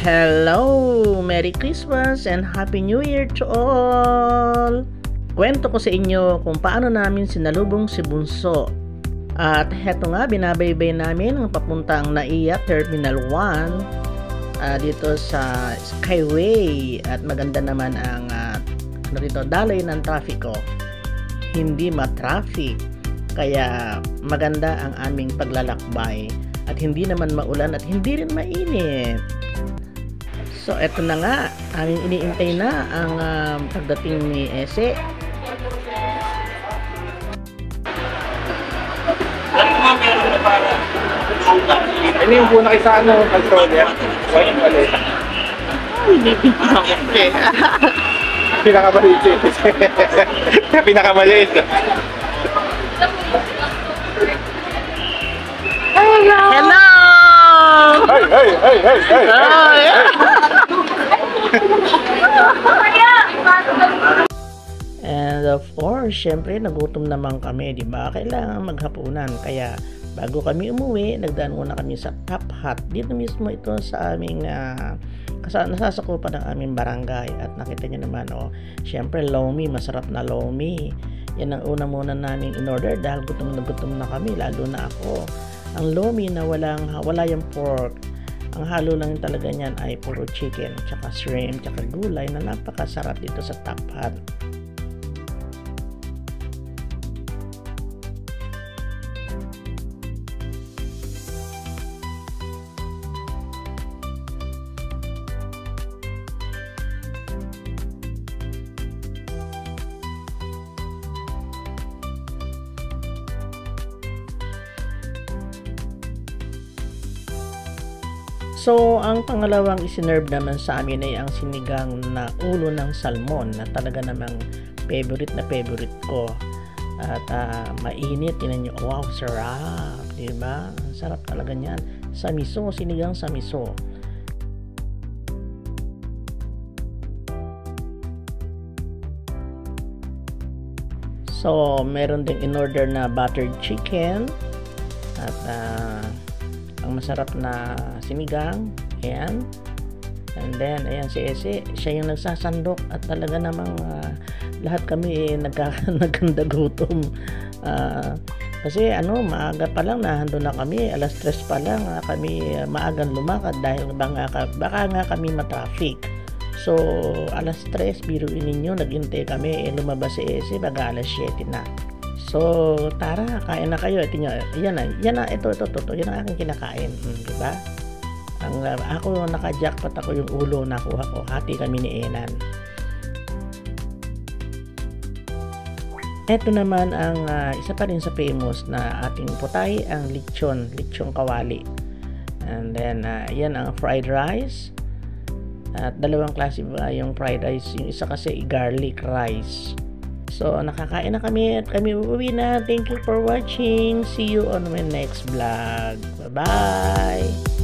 Hello! Merry Christmas and Happy New Year to all! Kwento ko sa inyo kung paano namin sinalubong si Bunso. At heto nga, binabaybay namin ang papuntang NAIA Terminal 1 dito sa Skyway. At maganda naman ang daloy ng trafiko. Hindi ma-traffic. Kaya maganda ang aming paglalakbay. At hindi naman maulan at hindi rin mainit. So, eto na nga. Aming iniintay na ang pagdating ni Ese. Ano yung muna kayo sa controller? White ulit. Hindi pinakapit. Pinakamaliit. Pinakamaliit. Hello! Hey! And of course, syempre nagutom naman kami, di ba? Kailangan maghapunan. Kaya bago kami umuwi, nagdaan muna kami sa Top Hat. Dito mismo ito sa aming nasasakupan ng aming barangay. At nakita niyo naman, syempre lomi, masarap na lomi. Yan ang una muna namin in order dahil gutom na kami, lalo na ako. Ang lomi na wala yung pork. Ang halo lang talaga niyan ay puro chicken, tsaka shrimp, tsaka gulay na napakasarap dito sa Top Hat. So, ang pangalawang isinerve naman sa amin ay ang sinigang na ulo ng salmon na talaga namang favorite ko. At mainit, tinan nyo, wow, sarap, diba? Sarap talaga niyan. Sa miso, sinigang sa miso. So, meron ding in-order na buttered chicken. At ang masarap na sinigang, ayan. And then ayan si Ese, siya yung nagsasandok at talaga namang lahat kami nagkanda gutom. Kasi maaga pa lang nandun na kami, alas 3 pa lang kami maagang lumakad dahil baka nga kami matraffic. So alas 3, biruin ninyo, naghintay kami, lumabas si Ese baga alas 7 na. So, tara, kain na kayo. Ito nyo, yan na, ito, yan ang aking kinakain. Diba? Ako naka-jackpot ako yung ulo nakuha ko. Hati kami ni Enan. Ito naman ang isa pa rin sa famous na ating putay, ang lechon kawali. And then, yan ang fried rice. At dalawang klase ba yung fried rice. Yung isa kasi garlic rice. So, nakakain na kami at kami uuwi na. Thank you for watching. See you on my next vlog. Bye-bye!